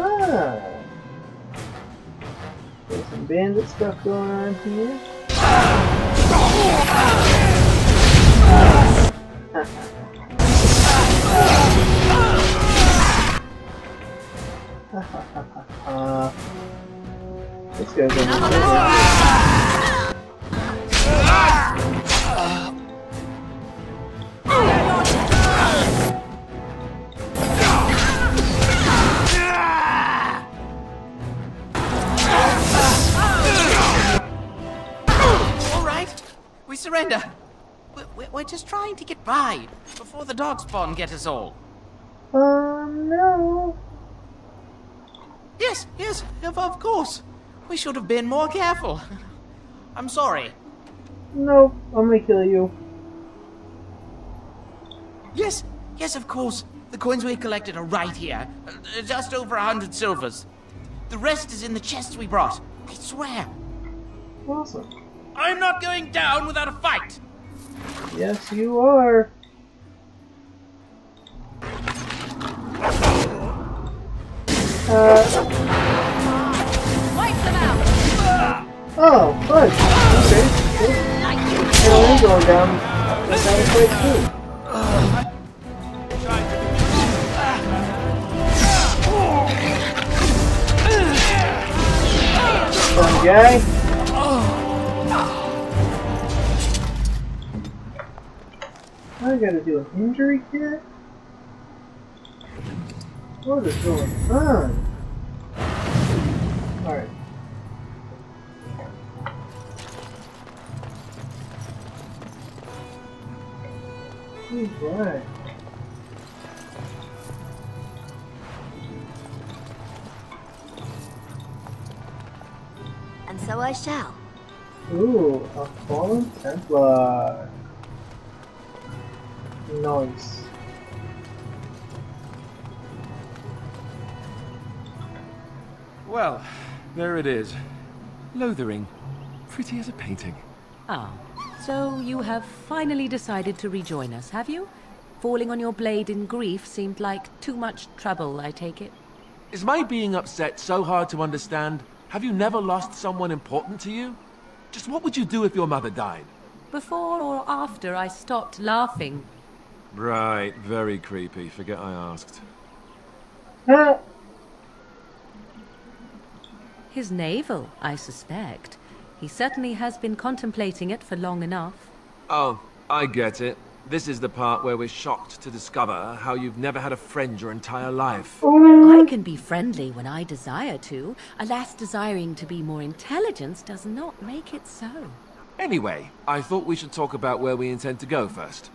Ah. There's some bandit stuff going on here. This guy's Alright, we surrender. We're just trying to get by before the Darkspawn get us all. no. Yes, of course. We should have been more careful. I'm sorry. Nope, I'm gonna kill you. Yes, of course. The coins we collected are right here. Just over 100 silvers. The rest is in the chests we brought. I swear. Awesome. I'm not going down without a fight. Yes, you are. Wipe them out. Oh, fudge. Okay. Well, I'm going down. That was quite too. Some guy. I gotta do an injury kit? What is going on? Alright. Alright. And so I shall. Ooh, a fallen Templar. Nice. Well, there it is. Lothering. Pretty as a painting. Ah, so you have finally decided to rejoin us, have you? Falling on your blade in grief seemed like too much trouble, I take it. Is my being upset so hard to understand? Have you never lost someone important to you? Just what would you do if your mother died? Before or after I stopped laughing? Right, very creepy. Forget I asked. His navel, I suspect. He certainly has been contemplating it for long enough. Oh, I get it. This is the part where we're shocked to discover how you've never had a friend your entire life. I can be friendly when I desire to. Alas, desiring to be more intelligent does not make it so. Anyway, I thought we should talk about where we intend to go first.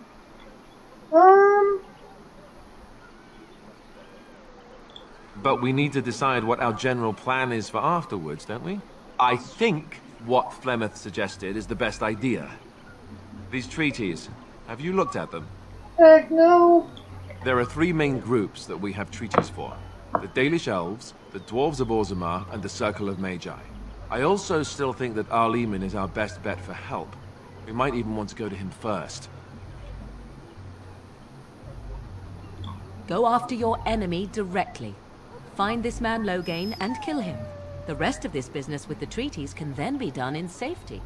But we need to decide what our general plan is for afterwards, don't we? I think what Flemeth suggested is the best idea. These treaties, have you looked at them? Heck no! There are three main groups that we have treaties for. The Dalish Elves, the Dwarves of Orzammar, and the Circle of Magi. I also still think that Arleman is our best bet for help. We might even want to go to him first. Go after your enemy directly. Find this man Loghain and kill him. The rest of this business with the treaties can then be done in safety.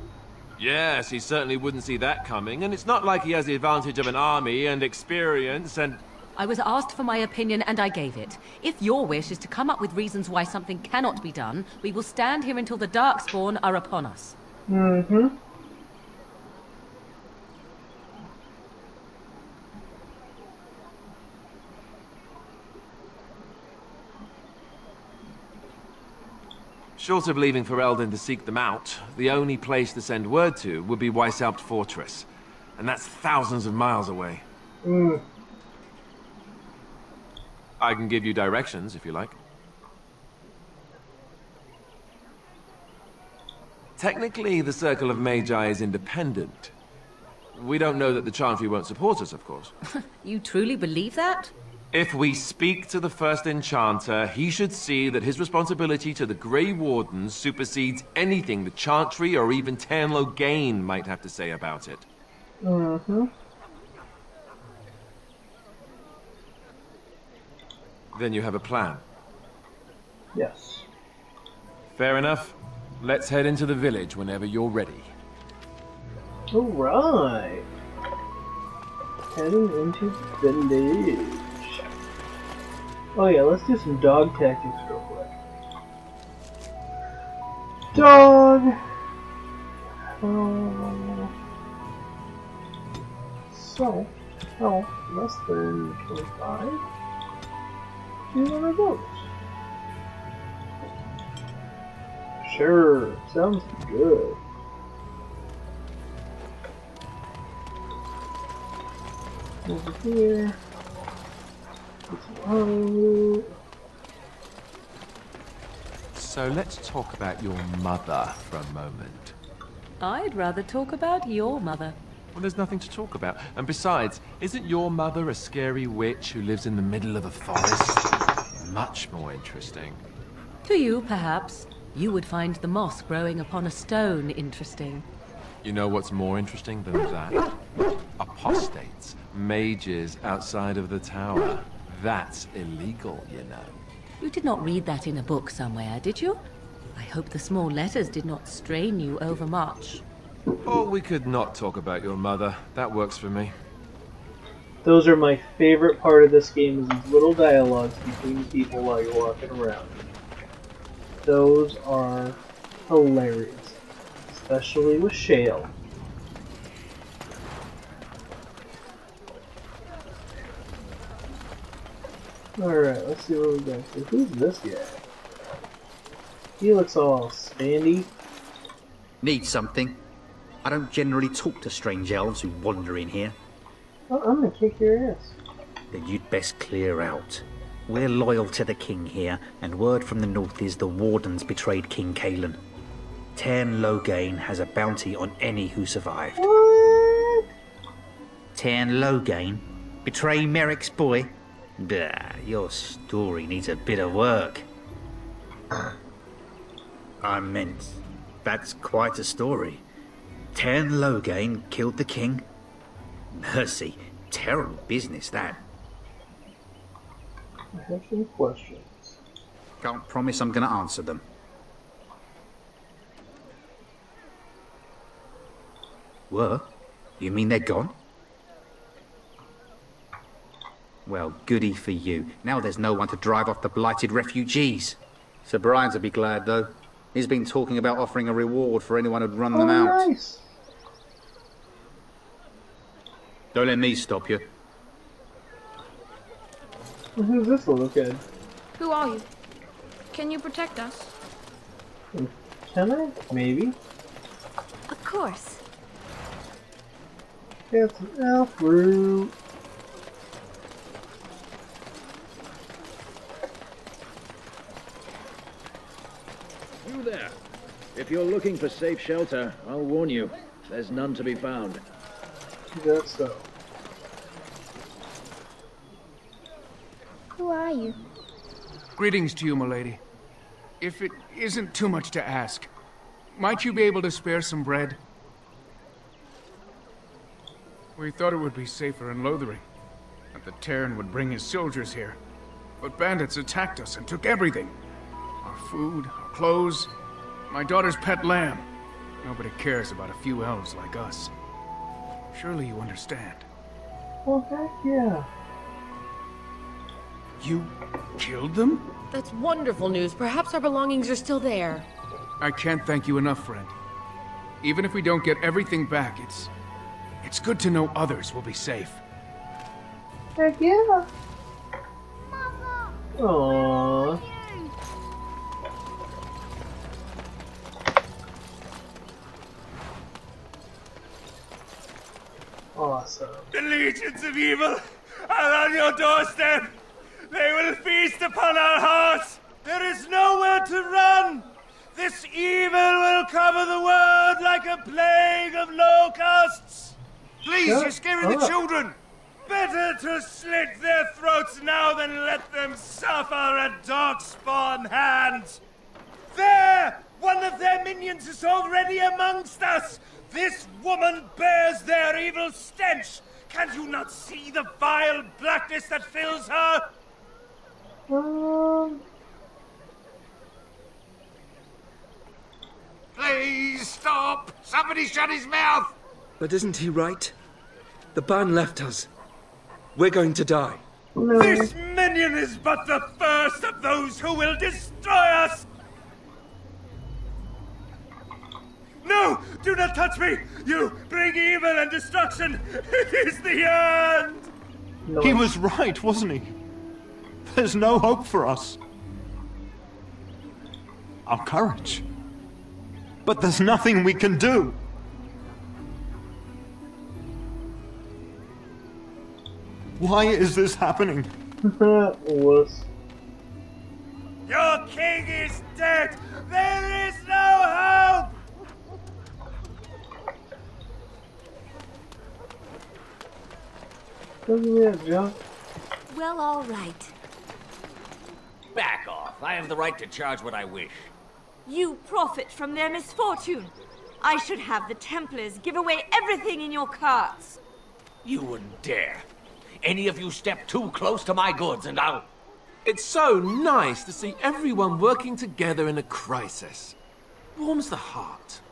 Yes, he certainly wouldn't see that coming, and it's not like he has the advantage of an army and experience and... I was asked for my opinion and I gave it. If your wish is to come up with reasons why something cannot be done, we will stand here until the Darkspawn are upon us. Mm-hmm. Short of leaving Ferelden to seek them out, the only place to send word to would be Weishaupt Fortress. And that's thousands of miles away. Mm. I can give you directions, if you like. Technically, the Circle of Magi is independent. We don't know that the Chantry won't support us, of course. You truly believe that? If we speak to the first Enchanter, he should see that his responsibility to the Grey Wardens supersedes anything the Chantry or even Teyrn Loghain might have to say about it. Mm-hmm. Then you have a plan? Yes. Fair enough. Let's head into the village whenever you're ready. Alright. Heading into the village. Oh yeah, let's do some dog tactics real quick. Dog! Less than 25? Do one of those. Sure, sounds good. Over here. So let's talk about your mother for a moment. I'd rather talk about your mother. Well, there's nothing to talk about. And besides, isn't your mother a scary witch who lives in the middle of a forest? Much more interesting. To you, perhaps. You would find the moss growing upon a stone interesting. You know what's more interesting than that? Apostates. Mages outside of the tower. That's illegal, you know. You did not read that in a book somewhere, did you? I hope the small letters did not strain you overmuch. Or we could not talk about your mother. That works for me. Those are my favorite part of this game, is these little dialogues between people while you're walking around. Those are hilarious. Especially with Shale. Alright, let's see what we got here. Who's this guy? He looks all standy. Need something? I don't generally talk to strange elves who wander in here. Oh, I'm gonna kick your ass. Then you'd best clear out. We're loyal to the king here, and word from the north is the Wardens betrayed King Cailan. Teyrn Loghain has a bounty on any who survived. What? Teyrn Loghain? Betray Merrick's boy? Bah, your story needs a bit of work. I meant, that's quite a story. Teyrn Loghain killed the king? Mercy, terrible business that. I have some questions. Can't promise I'm gonna answer them. What? You mean they're gone? Well, goody for you. Now there's no one to drive off the blighted refugees. Sir Brian's will be glad, though. He's been talking about offering a reward for anyone who'd run them out. Nice. Don't let me stop you. Who's this little kid? Who are you? Can you protect us? Can I? Maybe. Of course. It's an elf fruit. You there. If you're looking for safe shelter, I'll warn you. There's none to be found. That's so. Who are you? Greetings to you, milady. If it isn't too much to ask, might you be able to spare some bread? We thought it would be safer in Lothering, that the Teyrn would bring his soldiers here. But bandits attacked us and took everything. Our food, our clothes, my daughter's pet lamb. Nobody cares about a few elves like us. Surely you understand. Well, heck yeah. You killed them? That's wonderful news. Perhaps our belongings are still there. I can't thank you enough, friend. Even if we don't get everything back, it's good to know others will be safe. Heck yeah. Aww. Awesome. The legions of evil are on your doorstep. They will feast upon our hearts. There is nowhere to run. This evil will cover the world like a plague of locusts. Please, you're scaring the children. Better to slit their throats now than let them suffer at Darkspawn hands. There! One of their minions is already amongst us. This woman bears their evil stench. Can you not see the vile blackness that fills her? Please stop! Somebody shut his mouth! But isn't he right? The ban left us. We're going to die. No. This minion is but the first of those who will destroy us! No! Do not touch me! You bring evil and destruction! It is the end! No. He was right, wasn't he? There's no hope for us. Our courage. But there's nothing we can do. Why is this happening? Wuss. Your king is dead! There is no hope! Well, all right. Back off. I have the right to charge what I wish. You profit from their misfortune. I should have the Templars give away everything in your carts. You wouldn't dare. Any of you step too close to my goods and I'll... It's so nice to see everyone working together in a crisis. Warms the heart.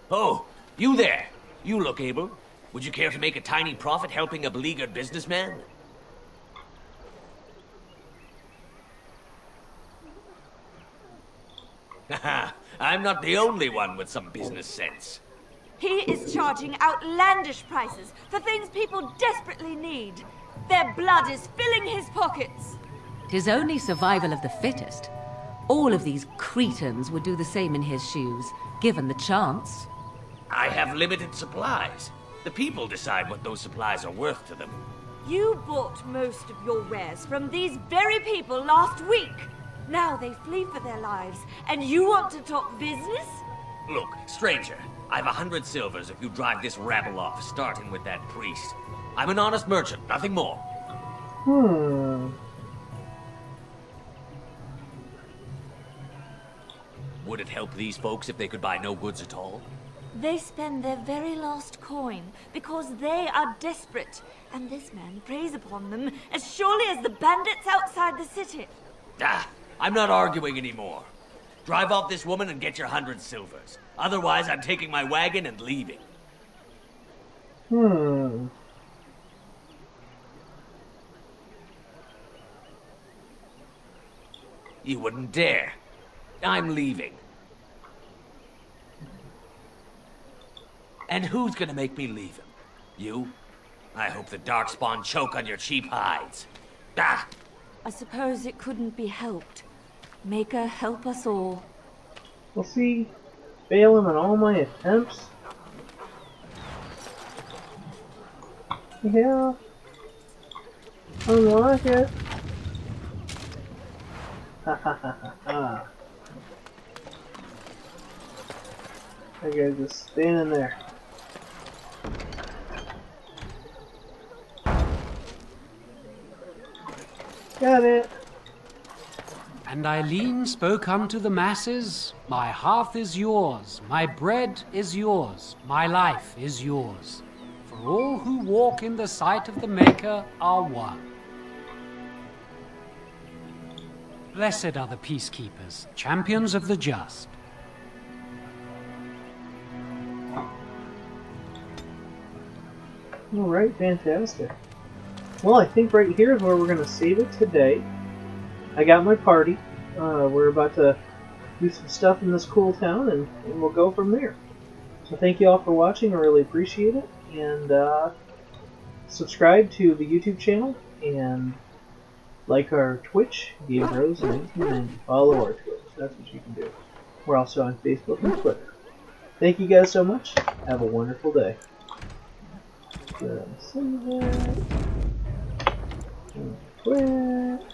Oh, you there. You look able. Would you care to make a tiny profit helping a beleaguered businessman? Haha, I'm not the only one with some business sense. He is charging outlandish prices for things people desperately need. Their blood is filling his pockets. 'Tis only survival of the fittest. All of these cretins would do the same in his shoes, given the chance. I have limited supplies. The people decide what those supplies are worth to them. You bought most of your wares from these very people last week. Now they flee for their lives, and you want to talk business? Look, stranger, I've 100 silvers if you drive this rabble off, starting with that priest. I'm an honest merchant, nothing more. Would it help these folks if they could buy no goods at all? They spend their very last coin because they are desperate, and this man preys upon them as surely as the bandits outside the city. Ah, I'm not arguing anymore. Drive off this woman and get your 100 silvers. Otherwise, I'm taking my wagon and leaving. You wouldn't dare. I'm leaving. And who's gonna make me leave him? You? I hope the Darkspawn choke on your cheap hides. Ah! I suppose it couldn't be helped. Maker help us all. We'll see. Failing in all my attempts. Yeah. Unlock it. Ha ha ha ha ha. That guy's just standing there. Got it. And Eileen spoke unto the masses, my hearth is yours, my bread is yours, my life is yours. For all who walk in the sight of the Maker are one. Blessed are the peacekeepers, champions of the just. Alright, fantastic. Well, I think right here is where we're going to save it today. I got my party. We're about to do some stuff in this cool town, and we'll go from there. So thank you all for watching. I really appreciate it. And subscribe to the YouTube channel, and like our Twitch, Gabe Rose 1990. Follow our Twitch. That's what you can do. We're also on Facebook and Twitter. Thank you guys so much. Have a wonderful day. Save it. Twitch.